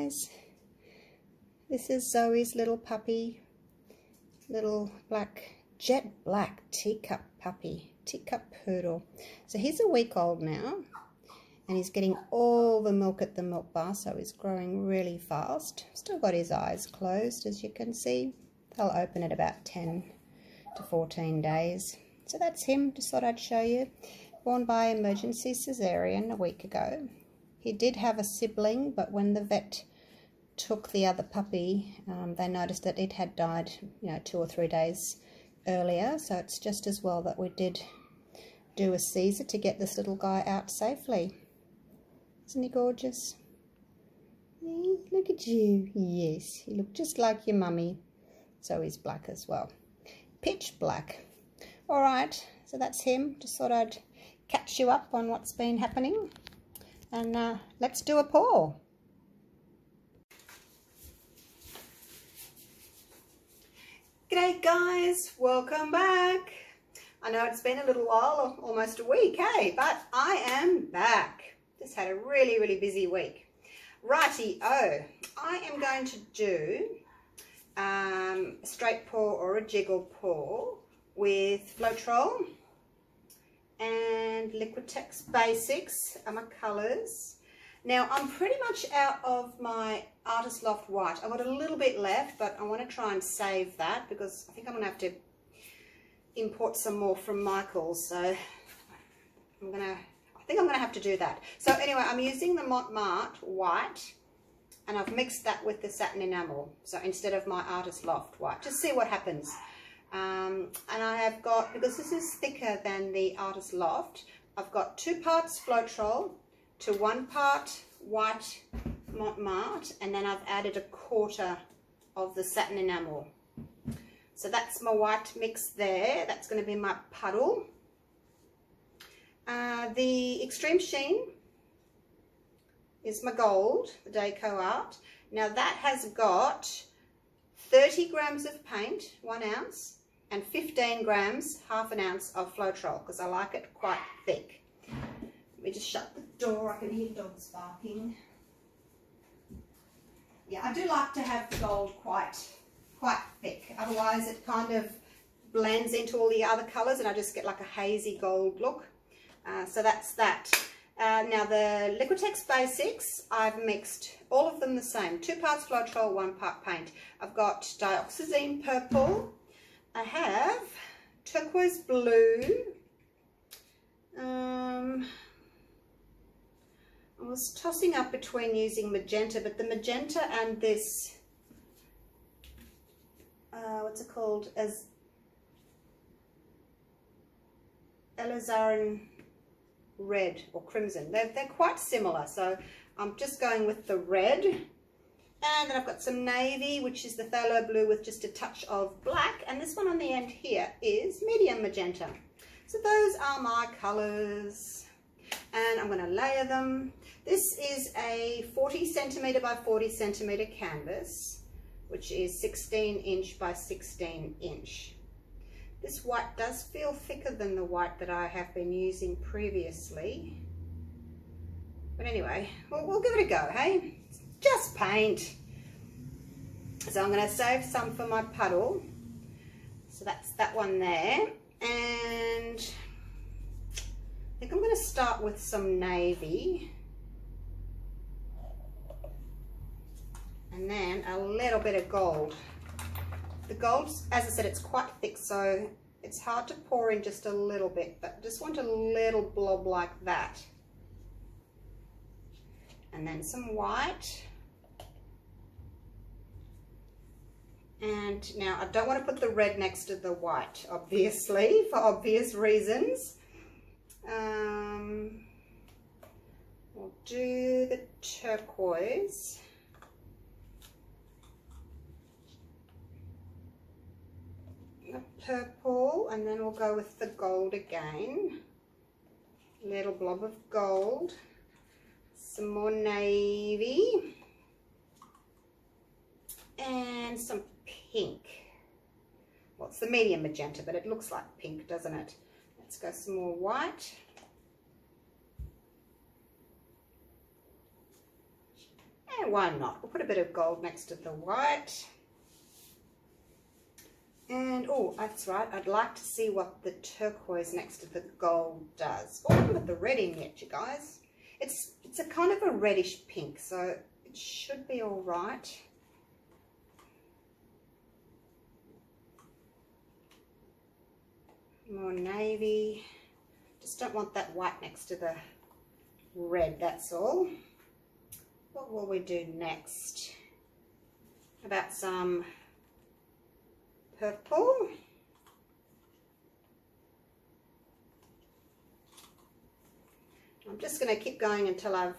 guys. This is Zoe's little puppy, little jet black teacup puppy, teacup poodle. So he's a week old now, and he's getting all the milk at the milk bar, so he's growing really fast. Still got his eyes closed, as you can see. They'll open at about 10 to 14 days. So that's him, just thought I'd show you. Born by emergency cesarean a week ago. He did have a sibling, but when the vet took the other puppy, they noticed that it had died, 2 or 3 days earlier. So it's just as well that we did do a Caesar to get this little guy out safely. Isn't he gorgeous? Look at you. Yes, you look just like your mummy. So he's black as well. Pitch black. Alright, so that's him. Just thought I'd catch you up on what's been happening. And let's do a pour. G'day guys, welcome back. I know it's been a little while, almost a week, hey, but I am back. Just had a really busy week. Righty-o, I am going to do a straight pour or a jiggle pour with Fleotrol and Liquitex Basics are my colours. Now I'm pretty much out of my Artist Loft white. I've got a little bit left, but I want to try and save that because I think I'm going to have to import some more from Michael's. So I think I'm going to have to do that. So anyway, I'm using the Mont Marte white, and I've mixed that with the Satin Enamel. So instead of my Artist Loft white, just see what happens. And I have got, because this is thicker than the Artist Loft, I've got 2 parts Floetrol to 1 part white Mont Marte, and then I've added 1/4 of the Satin Enamel. So that's my white mix there. That's going to be my puddle. The Extreme Sheen is my gold, the Decoart. Now that has got 30 grams of paint, 1 ounce, and 15 grams, 1/2 ounce of Floetrol, because I like it quite thick. Let me just shut the door, I can hear dogs barking. Yeah, I do like to have the gold quite thick, otherwise it kind of blends into all the other colours and I just get like a hazy gold look. So that's that. Now the Liquitex Basics, I've mixed all of them the same. 2 parts Floetrol, 1 part paint. I've got dioxazine purple. I have turquoise blue. I was tossing up between using magenta, but the magenta and this, what's it called, as alizarin red or crimson. They're quite similar, so I'm just going with the red. And then I've got some navy, which is the phthalo blue with just a touch of black, and this one on the end here is medium magenta. So those are my colours, and I'm going to layer them. This is a 40 centimetre by 40 centimetre canvas, which is 16 inch by 16 inch. This white does feel thicker than the white that I have been using previously. But anyway, we'll give it a go, hey? It's just paint. So I'm going to save some for my puddle. So that's that one there. And I think I'm going to start with some navy. And then a little bit of gold. The gold, as I said, it's quite thick, so it's hard to pour in just a little bit, but just want a little blob like that. And then some white. And now I don't want to put the red next to the white, obviously, for obvious reasons. We'll do the turquoise. Purple, and then we'll go with the gold again. Little blob of gold, some more navy, and some pink. Well, it's the medium magenta, but it looks like pink, doesn't it? Let's go some more white. Yeah, why not? We'll put a bit of gold next to the white. And, oh, that's right, I'd like to see what the turquoise next to the gold does. Oh, I haven't got the red in yet, you guys. It's a kind of a reddish pink, so it should be all right. More navy. Just don't want that white next to the red, that's all. What will we do next? About some purple. I'm just going to keep going until I've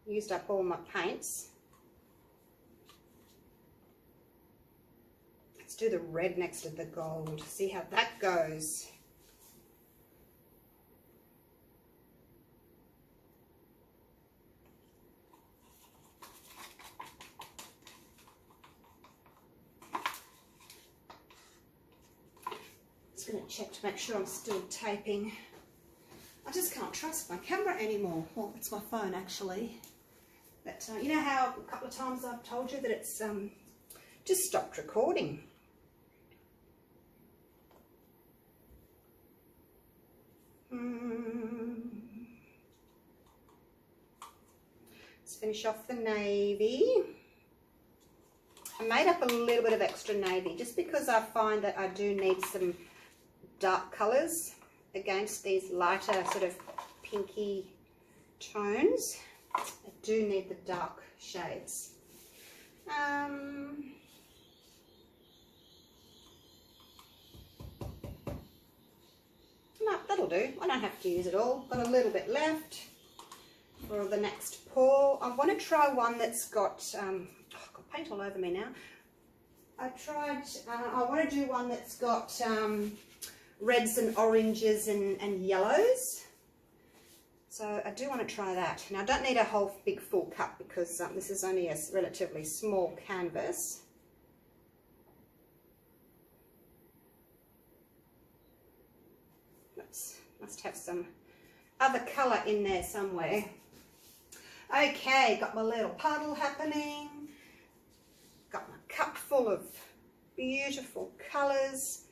used up all my paints. Let's do the red next to the gold, see how that goes. Just going to check to make sure I'm still taping. I just can't trust my camera anymore. Well, it's my phone actually. But you know how a couple of times I've told you that it's just stopped recording. Let's finish off the navy. I made up a little bit of extra navy just because I find that I do need some dark colours against these lighter sort of pinky tones. I do need the dark shades. No, that'll do. I don't have to use it all. Got a little bit left for the next pour. I want to try one that's got, oh, I've got paint all over me now. I want to do one that's got reds and oranges and yellows. So I do want to try that. Now I don't need a whole big full cup because this is only a relatively small canvas. Must have some other colour in there somewhere. Okay, got my little puddle happening. Got my cup full of beautiful colours.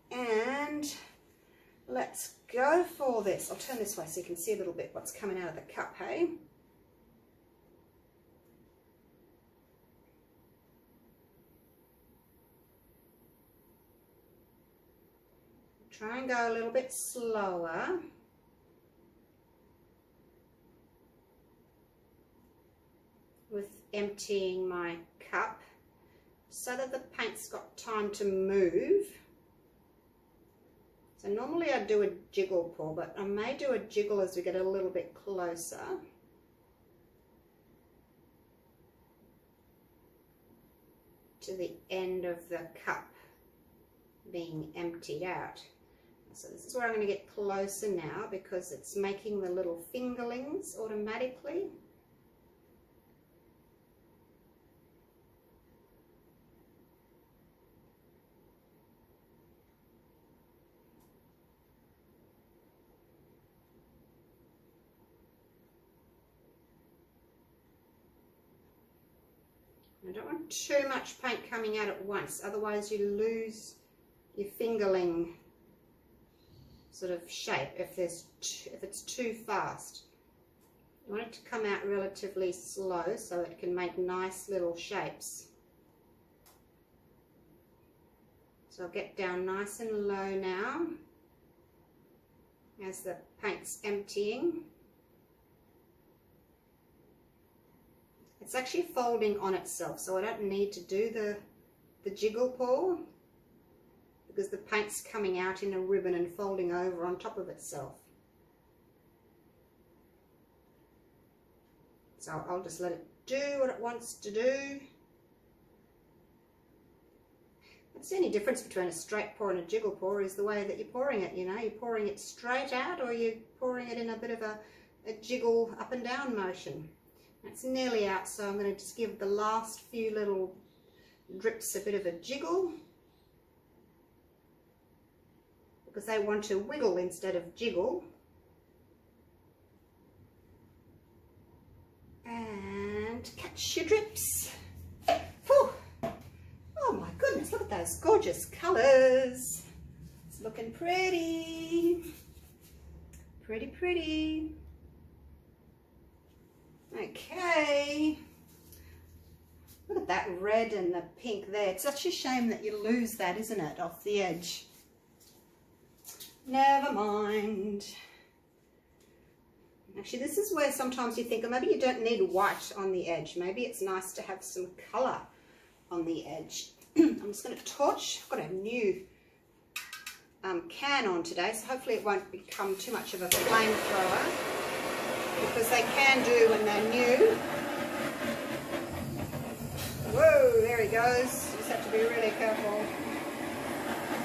And let's go for this. I'll turn this way so you can see a little bit what's coming out of the cup, hey? Try and go a little bit slower. With emptying my cup so that the paint's got time to move. So normally I do a jiggle pour, but I may do a jiggle as we get a little bit closer. To the end of the cup being emptied out. So this is where I'm going to get closer now because it's making the little fingerlings automatically. I don't want too much paint coming out at once, otherwise you lose your fingerling sort of shape if it's too fast. You want it to come out relatively slow so it can make nice little shapes. So I'll get down nice and low now as the paint's emptying. It's actually folding on itself, so I don't need to do the jiggle pour because the paint's coming out in a ribbon and folding over on top of itself. So I'll just let it do what it wants to do. That's the only difference between a straight pour and a jiggle pour is the way that you're pouring it, you know. You're pouring it straight out or you're pouring it in a bit of a jiggle up and down motion. It's nearly out, so I'm going to just give the last few little drips a bit of a jiggle because they want to wiggle instead of jiggle. And catch your drips. Whew. Oh my goodness, look at those gorgeous colours. It's looking pretty. Pretty, pretty. Okay. Look at that red and the pink there. It's such a shame that you lose that, isn't it, off the edge? Never mind. Actually, this is where sometimes you think, oh, maybe you don't need white on the edge. Maybe it's nice to have some colour on the edge. I'm just going to torch. I've got a new can on today, so hopefully it won't become too much of a flamethrower, because they can do when they're new. Whoa, there he goes. You just have to be really careful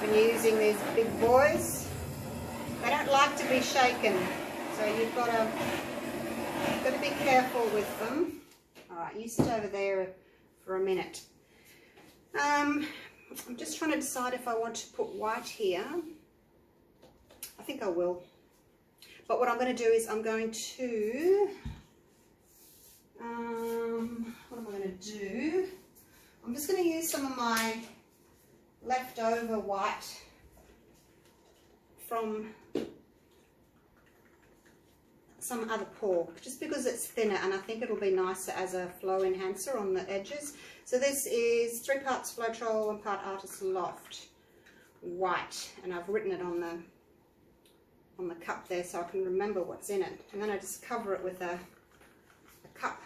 when you're using these big boys. They don't like to be shaken, so you've got to be careful with them. All right, you sit over there for a minute. I'm just trying to decide if I want to put white here. I think I will. But what I'm going to do is I'm going to, what am I going to do? I'm just going to use some of my leftover white from some other pork, just because it's thinner and I think it'll be nicer as a flow enhancer on the edges. So this is 3 parts Fleotrol, 1 part Artist Loft white, and I've written it on the cup there so I can remember what's in it. And then I just cover it with a cup.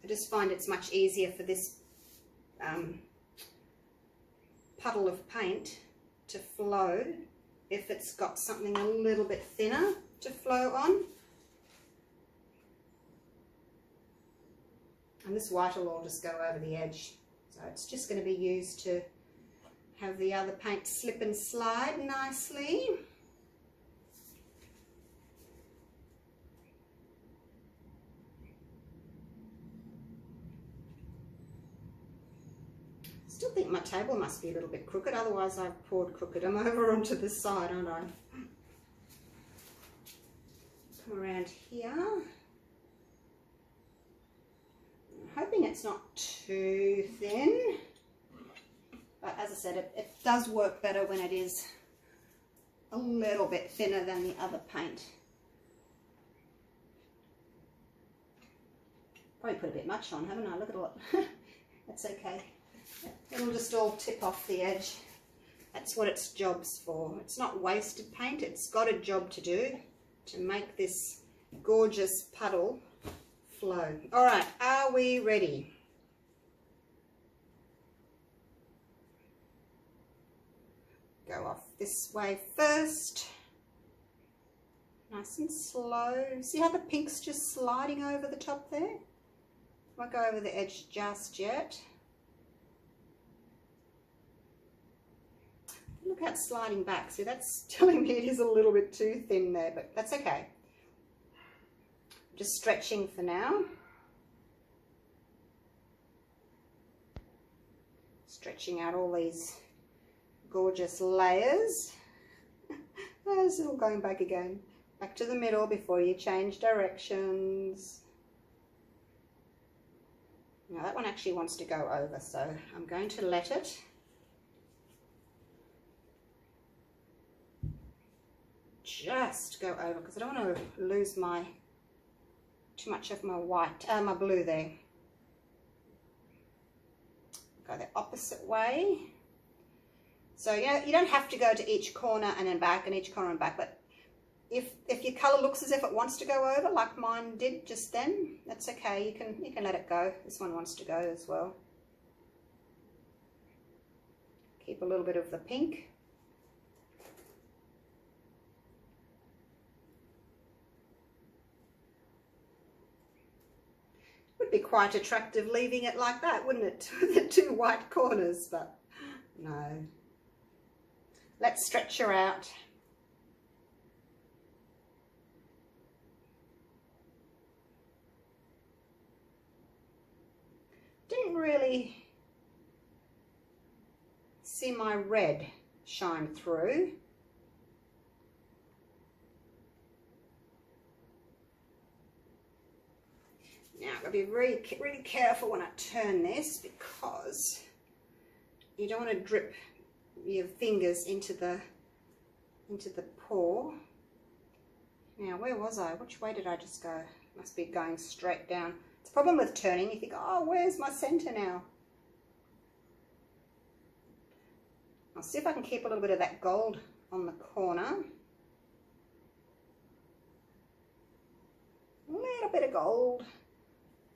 I just find it's much easier for this puddle of paint to flow if it's got something a little bit thinner to flow on. And this white will all just go over the edge. So it's just going to be used to have the other paint slip and slide nicely. Still think my table must be a little bit crooked, otherwise I've poured crooked. I'm over onto this side, aren't I? Come around here. I'm hoping it's not too thin. But as I said, it does work better when it is a little bit thinner than the other paint. Probably put a bit much on, haven't I? Look at all it. That's okay. It'll just all tip off the edge. That's what its job's for. It's not wasted paint. It's got a job to do to make this gorgeous puddle flow. All right, are we ready? Go off this way first. Nice and slow. See how the pink's just sliding over the top there? Won't go over the edge just yet. Look how it's sliding back. See, that's telling me it is a little bit too thin there, but that's okay. Just stretching for now. Stretching out all these gorgeous layers. It's all going back again. Back to the middle before you change directions. Now that one actually wants to go over, so I'm going to let it. Just go over because I don't want to lose too much of my white, my blue there. Go the opposite way. So you don't have to go to each corner and then back and each corner and back, but if your colour looks as if it wants to go over like mine did just then, that's okay. You can let it go. This one wants to go as well. Keep a little bit of the pink. Would be quite attractive leaving it like that, wouldn't it? The 2 white corners, but no. Let's stretch her out. Didn't really see my red shine through. Now I've got to be really careful when I turn this, because you don't want to drip your fingers into the pour. Now, where was I? Which way did I just go? Must be going straight down. It's a problem with turning. You think, oh, where's my center now? I'll see if I can keep a little bit of that gold on the corner. A little bit of gold,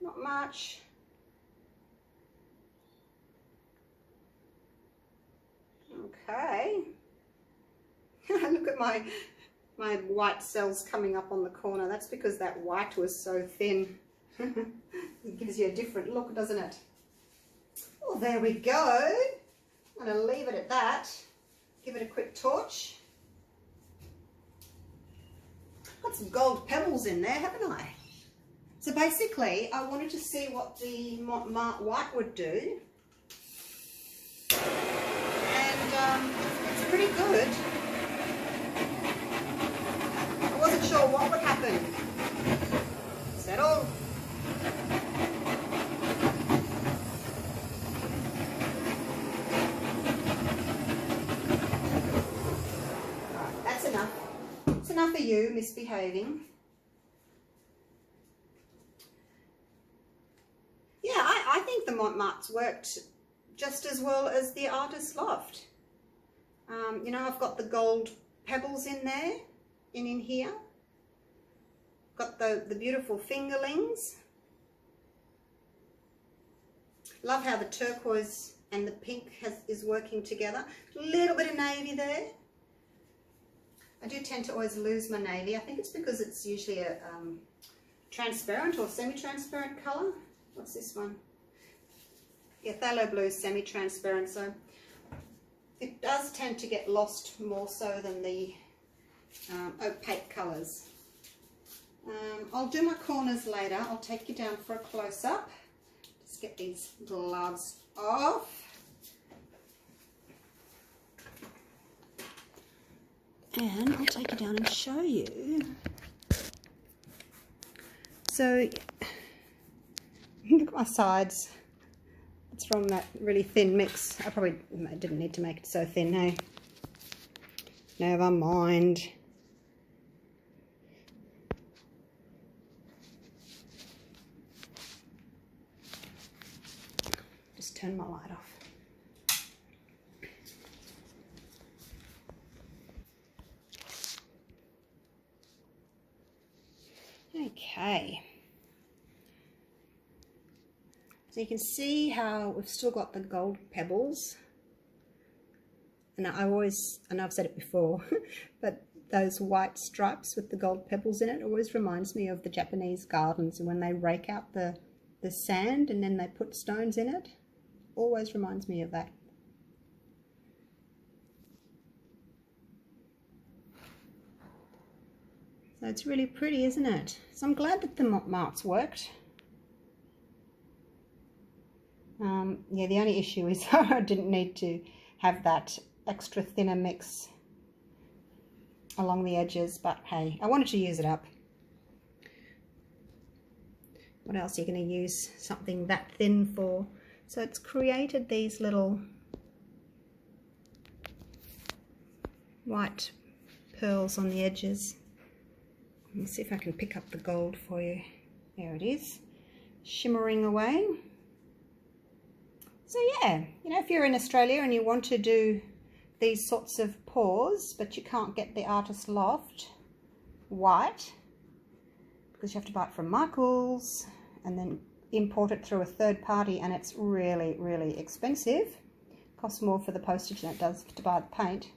not much. Okay. Look at my white cells coming up on the corner. That's because that white was so thin. It gives you a different look, doesn't it? Well, there we go. I'm going to leave it at that. Give it a quick torch. Got some gold pebbles in there, haven't I? So basically, I wanted to see what the Mont Marte white would do. And it's pretty good. I wasn't sure what would happen. Is that all? Right, that's enough. That's enough of you misbehaving. Yeah, I think the Mont Marte's worked just as well as the Artist Loft. You know, I've got the gold pebbles in there, in here. Got the beautiful fingerlings. Love how the turquoise and the pink is working together. A little bit of navy there. I do tend to always lose my navy. I think it's because it's usually a transparent or semi-transparent colour. What's this one? Yeah, phthalo blue is semi-transparent, so it does tend to get lost more so than the opaque colours. I'll do my corners later. I'll take you down for a close-up. Just get these gloves off. And I'll take you down and show you. So, look at my sides. It's from that really thin mix. I probably didn't need to make it so thin, hey? Never mind. Just turn my light off. Okay. So you can see how we've still got the gold pebbles. And I know I've said it before, but those white stripes with the gold pebbles in it always reminds me of the Japanese gardens, and when they rake out the sand and then they put stones in it, always reminds me of that. So it's really pretty, isn't it? So I'm glad that the Mont Marte's worked. Yeah, the only issue is I didn't need to have that extra thinner mix along the edges, but hey, I wanted to use it up. What else are you going to use something that thin for? So it's created these little white pearls on the edges. Let me see if I can pick up the gold for you. There it is, shimmering away. So yeah, you know, if you're in Australia and you want to do these sorts of pours, but you can't get the Artist Loft white because you have to buy it from Michael's and then import it through a third party, and it's really, really expensive. It costs more for the postage than it does to buy the paint.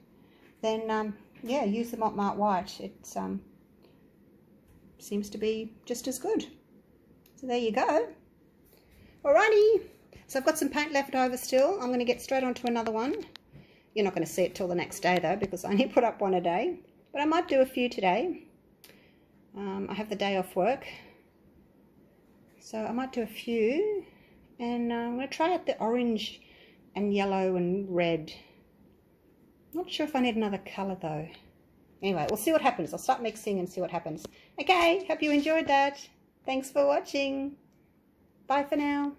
Then yeah, use the Mont Marte white. It seems to be just as good. So there you go. Alrighty. So I've got some paint left over still. I'm going to get straight onto another one. You're not going to see it till the next day though, because I only put up one a day. But I might do a few today. I have the day off work. So I might do a few. And I'm going to try out the orange and yellow and red. Not sure if I need another colour though. Anyway, we'll see what happens. I'll start mixing and see what happens. Okay, hope you enjoyed that. Thanks for watching. Bye for now.